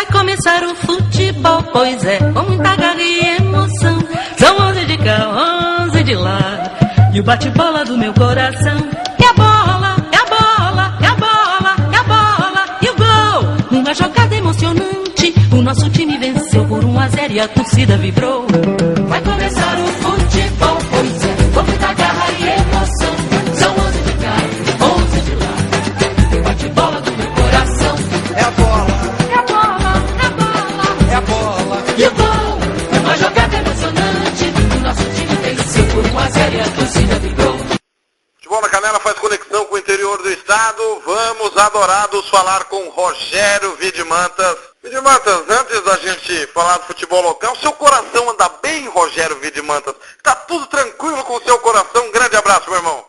Vai começar o futebol, pois é, com muita garra e emoção. São 11 de cá, 11 de lá, e o bate-bola do meu coração. É a bola, é a bola, é a bola, é a bola, e o gol. Numa jogada emocionante, o nosso time venceu por 1-0 e a torcida vibrou. Vai começar o futebol, pois é, com muita garra e emoção. São 11 de cá, 11 de lá, e o bate-bola do meu coração. É a bola. E o gol, uma jogada emocionante, o nosso time venceu por 1-0 e a torcida vibrou. Futebol na Canela faz conexão com o interior do estado. Vamos, adorados, falar com Rogério Vidimantas. Vidimantas, antes da gente falar do futebol local, seu coração anda bem, Rogério Vidimantas? Tá tudo tranquilo com o seu coração? Um grande abraço, meu irmão.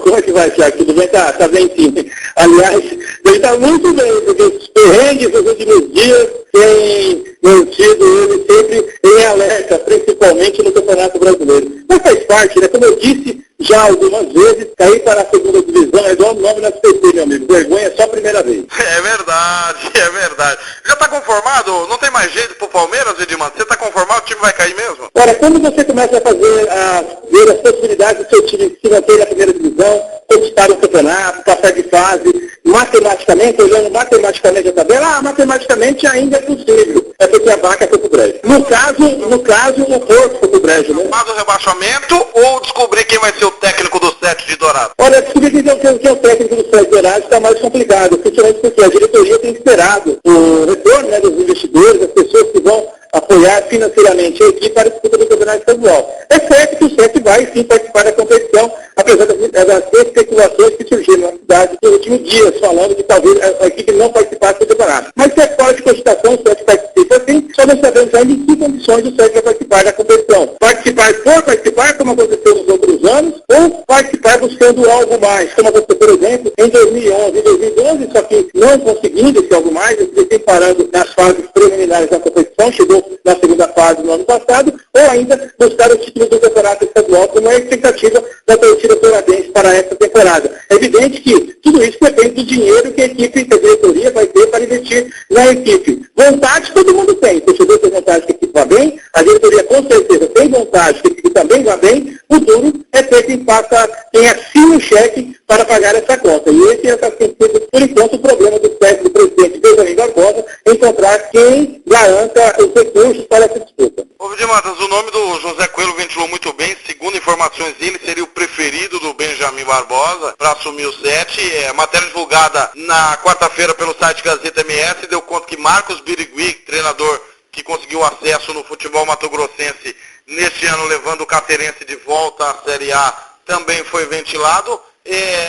Como é que vai, Thiago? Tudo bem? Tá bem sim. Aliás, ele tá muito bem, porque os perrengues dos últimos dias têm mantido ele sempre em alerta, principalmente no Campeonato Brasileiro. Mas faz parte, né? Como eu disse já algumas vezes, cair para a segunda divisão é igual o nome na SPC, meu amigo. Vergonha só a primeira vez. É verdade, é verdade. Já tá conformado? Não tem mais jeito pro Palmeiras, Vidimantas? Você tá conformado? O time vai cair mesmo? Olha, quando você começa a ver as possibilidades do seu time se manter na primeira divisão, conquistar o campeonato, passar de fase, matematicamente, olhando matematicamente a tabela, matematicamente ainda é possível. É porque a vaca foi pro brejo. No caso, o porco foi pro brejo, né? Mas o rebaixamento ou descobrir quem vai ser o técnico do 7 de Dourado? Olha, descobrir quem é o técnico do 7 de Dourado está mais complicado, principalmente porque a diretoria tem esperado o retorno, né, dos investidores, das pessoas que vão apoiar financeiramente a equipe para a disputa do campeonato estadual. É certo que o 7 vai sim participar da competição, apesar das especulações que surgiram na cidade nos últimos dias, falando que talvez a equipe não participasse do campeonato. Mas se é fora de cogitação, o 7 participa sim, só não sabemos ainda em que condições o 7 vai participar da competição. Participar, como aconteceu nos outros anos, ou participar buscando algo mais, como aconteceu, por exemplo, em 2011 e 2012, só que não conseguindo esse algo mais, ele parando nas fases preliminares da competição, chegou na segunda fase no ano passado, ou ainda buscar o título do campeonato estadual, como é a expectativa da torcida douradense para essa temporada. É evidente que tudo isso depende do dinheiro que a equipe, que a diretoria vai ter para investir na equipe. Vontade todo mundo tem, o torcedor tem vontade que a equipe vá bem, a diretoria com certeza tem vontade que a equipe também vá bem, o duro é ter quem assina o cheque para pagar essa conta. E esse está sendo, por enquanto, o problema do presidente Benjamin Barbosa, encontrar quem garanta os recursos para essa disputa. Ô Vidimantas, o nome do José Coelho ventilou muito bem. Segundo informações dele, seria o preferido do Benjamin Barbosa para assumir o 7. A matéria divulgada na quarta-feira pelo site Gazeta MS deu conta que Marcos Birigui, treinador que conseguiu acesso no futebol mato-grossense neste ano, levando o Caterense de volta à Série A, também foi ventilado.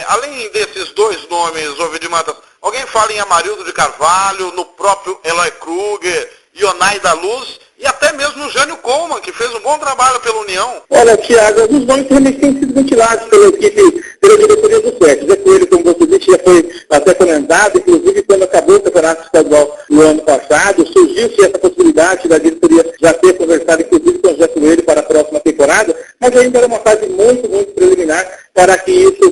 Além desses dois nomes, ô Vidimantas, alguém fala em Amarildo de Carvalho, no próprio Eloy Kruger, Ionai da Luz e até mesmo o Jânio Coleman, que fez um bom trabalho pela União. Olha, Thiago, alguns nomes também têm sido ventilados pela equipe, pela diretoria do 7. Zé Coelho, como você disse, já foi até comentado, inclusive quando acabou o campeonato estadual no ano passado, surgiu-se essa possibilidade da diretoria já ter conversado, inclusive, com o Zé Coelho para a próxima temporada, mas ainda era uma fase muito, muito preliminar para que isso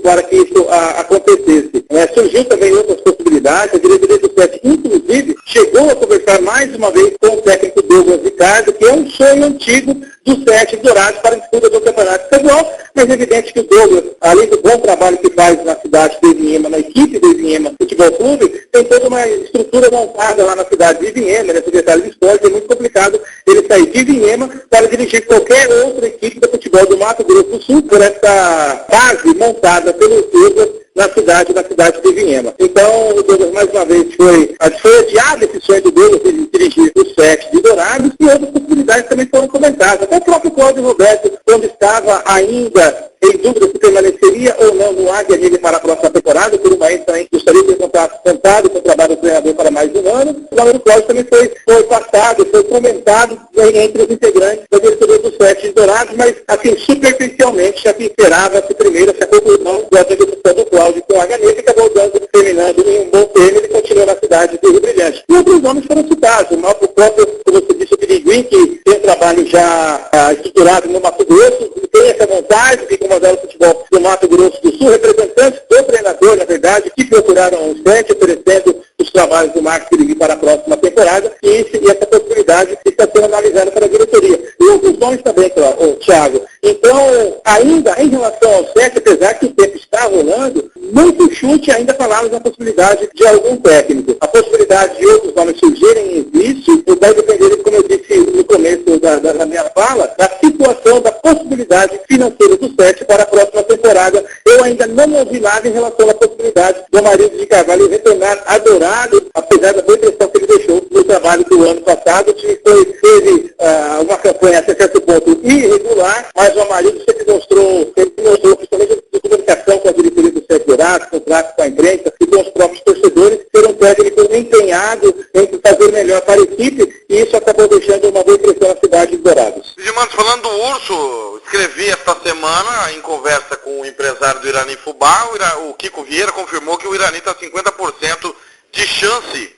acontecesse. Surgiu também outras possibilidades, a diretoria do 7, inclusive, chegou a conversar mais uma vez com o técnico Douglas Ricardo, que é um sonho antigo do 7 Dourados para a disputa do campeonato estadual, mas é evidente que o Douglas, além do bom trabalho que faz na cidade de Ivinhema, na equipe do Ivinhema Futebol Clube, tem toda uma estrutura montada lá na cidade de Ivinhema, na secretária de esporte, é muito complicado ele sair de Ivinhema para dirigir qualquer outra equipe do futebol do Mato Grosso do Sul, por essa base montada pelo Douglas na cidade de Ivinhema. Então, o Douglas, mais uma vez, foi adiado esse sonho do Douglas de dirigir o 7 de Dourados, e outras possibilidades também foram comentadas. Até o próprio Cláudio Roberto, quando estava ainda em dúvida se permaneceria ou não no Águia Negra para a próxima temporada, por uma também gostaria de ter contado com o trabalho do treinador para mais de um ano. O nome do Cláudio também foi passado, foi comentado entre os integrantes da diretoria do 7 de Dourados, mas assim, superficialmente, já se esperava-se primeiro essa conclusão da execução do Cláudio Cláudio com a Ganeta, que acabou terminando em um bom termo, ele continua na cidade do Rio Brilhante. E outros nomes foram citados, o próprio, como você disse, o Piriguim, que tem um trabalho já estruturado no Mato Grosso, tem essa vontade de comandar o futebol do Mato Grosso do Sul, representantes do treinador, na verdade, que procuraram o SET, oferecendo os trabalhos do Marcos Piriguim para a próxima temporada, e essa possibilidade está sendo analisada pela diretoria. E outros nomes também, Thiago. Então, ainda em relação ao SET, apesar que o tempo está rolando, muito chute ainda falamos na possibilidade de algum técnico. A possibilidade de outros nomes surgirem existe, vai depender, como eu disse no começo da minha fala, da situação, da possibilidade financeira do SET para a próxima temporada. Eu ainda não ouvi nada em relação à possibilidade do Amarildo de Carvalho retornar a Dourado, apesar da boa impressão que ele deixou no trabalho do ano passado. O time teve uma campanha até certo ponto irregular, mas o Amarildo sempre mostrou principalmente de comunicação com a diretoria do SET Dourado, contrato com a imprensa e com os próprios torcedores, ser um técnico empenhado em fazer melhor para a equipe, e isso acabou deixando uma boa impressão na cidade de Dourados. Didimantes, falando do Urso, escrevi esta semana, em conversa com o empresário do Irani Fubá, o Kiko Vieira confirmou que o Irani está 50% de chance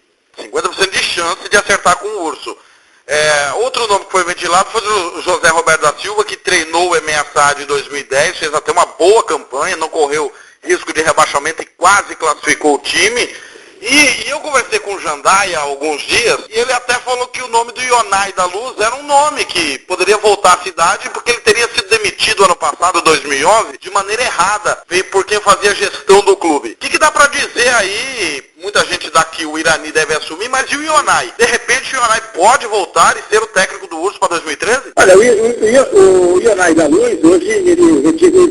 de acertar com o Urso. Outro nome que foi ventilado foi o José Roberto da Silva, que treinou o MSA em 2010, fez até uma boa campanha, não correu risco de rebaixamento e quase classificou o time. E eu conversei com o Jandai há alguns dias, e ele até falou que o nome do Ionai da Luz era um nome que poderia voltar à cidade, porque ele teria sido demitido ano passado, 2011, de maneira errada, por quem fazia gestão do clube. O que dá para dizer aí? Muita gente dá que o Irani deve assumir, mas e o Ionai? De repente o Ionai pode voltar e ser o técnico do Urso para 2013? Olha, o Ionai da Luz, hoje ele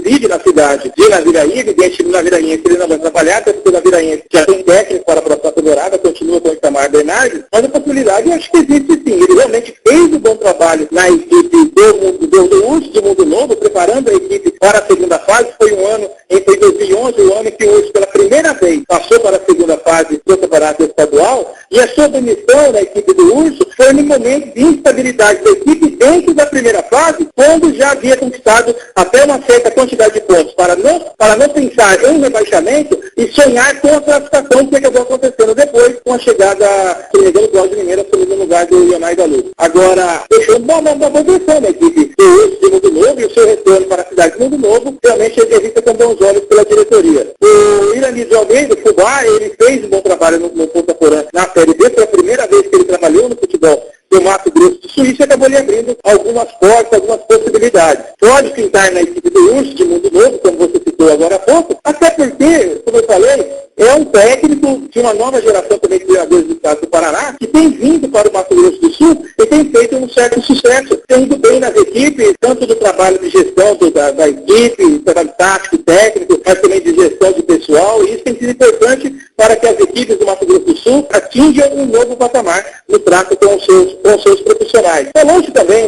vive na cidade de Naviraí, evidente que no Naviraí ele não vai trabalhar, porque o Naviraí já tem técnico para a próxima temporada, continua com o Itamar Bernardes, mas a possibilidade eu acho que existe sim. Ele realmente fez um bom trabalho na equipe do Urso, de Mundo Novo, preparando a equipe para a segunda fase. Foi um ano, em 2011, o ano que o Urso pela primeira vez passou para a segunda fase do campeonato estadual, e a sua demissão da equipe do Urso foi no momento de instabilidade da equipe dentro da primeira fase, quando já havia conquistado até uma certa quantidade de pontos, para não pensar em rebaixamento e sonhar com a classificação que acabou acontecendo depois com a chegada, se não me engano, do Cláudio Mineiro assumindo o lugar do Ionai da Luz. Agora, deixou uma boa versão da equipe do Urso de Mundo Novo, e o seu retorno para a cidade de Mundo Novo realmente é visto com bons olhos pela diretoria. O Irani de Almeida, o Fubá, ele fez um bom trabalho no Ponta Porã na Série B, foi a primeira vez que ele trabalhou no futebol do Mato Grosso do Sul, e isso acabou lhe abrindo algumas portas, algumas possibilidades. Pode pintar na equipe do Urso de Mundo Novo, como você citou agora há pouco, até porque, como eu falei, é um técnico de uma nova geração também de treinadores do estado do Paraná, que tem vindo para o Mato Grosso do Sul e tem feito um certo sucesso, tem ido bem nas equipes, tanto do trabalho de gestão da equipe, trabalho tático, técnico, mas também de gestão de pessoal, e isso tem sido importante para que as equipes do Mato Grosso do Sul atinjam um novo patamar no trato com os seus profissionais. Falou-se também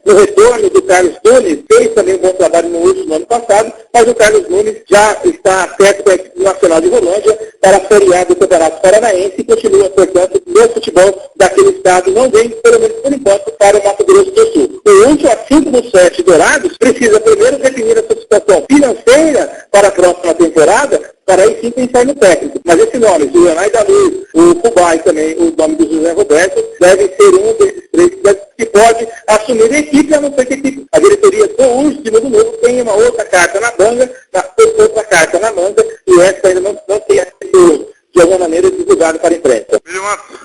no retorno do Carlos Nunes, fez também um bom trabalho no Urso no ano passado, mas o Carlos Nunes já está perto da equipe nacional de Rolândia para a Série A do Campeonato Paranaense e continua, portanto, no futebol daquele estado, não vem, pelo menos por enquanto, para o Mato Grosso do Sul. O Urso, assim como o SET Dourados, precisa primeiro definir a sua situação financeira para a próxima temporada, para aí sim pensar no técnico. Mas esse nome, o Ionai da Luz, o Fubá e também o nome do José Roberto, deve ser um desses três que pode assumir a equipe, a não ser que a diretoria do Urso de Mundo Novo tenha uma outra carta na manga, e essa ainda não tem sido, de alguma maneira, divulgado para a imprensa.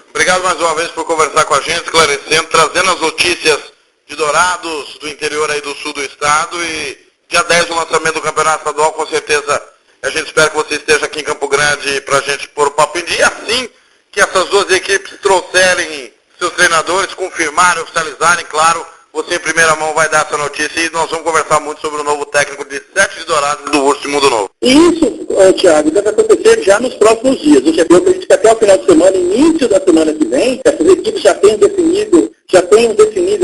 Obrigado mais uma vez por conversar com a gente, esclarecendo, trazendo as notícias de Dourados, do interior aí do sul do estado, e dia 10 o lançamento do Campeonato Estadual, com certeza a gente espera que você esteja aqui em Campo Grande para a gente pôr o papo em dia, assim que essas duas equipes trouxerem seus treinadores, confirmarem, oficializarem, claro, você em primeira mão vai dar essa notícia e nós vamos conversar muito sobre o novo técnico de SET de Dourados do Urso de Mundo Novo. Isso, Thiago, deve acontecer já nos próximos dias. Eu acredito que até o final de semana, início da semana que vem, essas equipes já tenham definido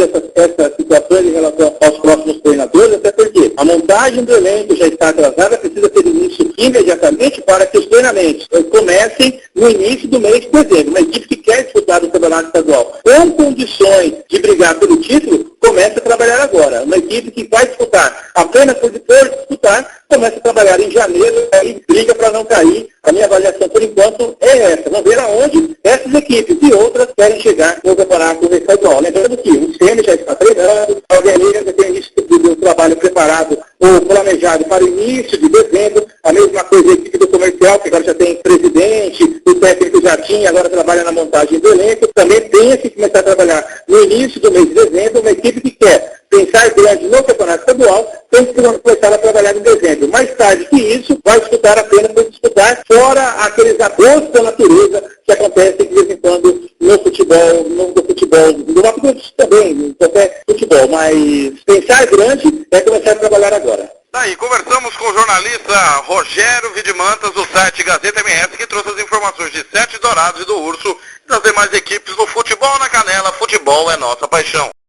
essa situação em relação aos próximos treinadores, até porque a montagem do elenco já está atrasada, precisa ter início imediatamente para que os treinamentos comecem no início do mês de dezembro. Uma equipe que quer disputar o campeonato estadual com condições de brigar pelo título, começa começa a trabalhar agora. Uma equipe que vai disputar apenas por disputar, começa a trabalhar em janeiro, aí briga para não cair. A minha avaliação, por enquanto, é essa. Vamos ver aonde essas equipes e outras querem chegar no campeonato estadual. Lembrando que o CM já está treinando, a Organiza tem início do trabalho preparado ou planejado para o início de dezembro. A mesma coisa a equipe do comercial, que agora já tem presidente, o técnico já tinha, agora trabalha na montagem do elenco. Também tem que começar a trabalhar no início do mês de dezembro, uma equipe que quer pensar grande no campeonato estadual, tem que começar a trabalhar em dezembro. Mais tarde que isso, vai disputar apenas por disputar, fora aqueles abusos da natureza que acontecem de vez em quando no futebol, no Mato Grosso também, em qualquer futebol. Mas pensar grande é começar a trabalhar agora. Daí, conversamos com o jornalista Rogério Vidimantas, do site Gazeta MS, que trouxe as informações de Sete Dourados e do Urso e das demais equipes do Futebol na Canela. Futebol é nossa paixão.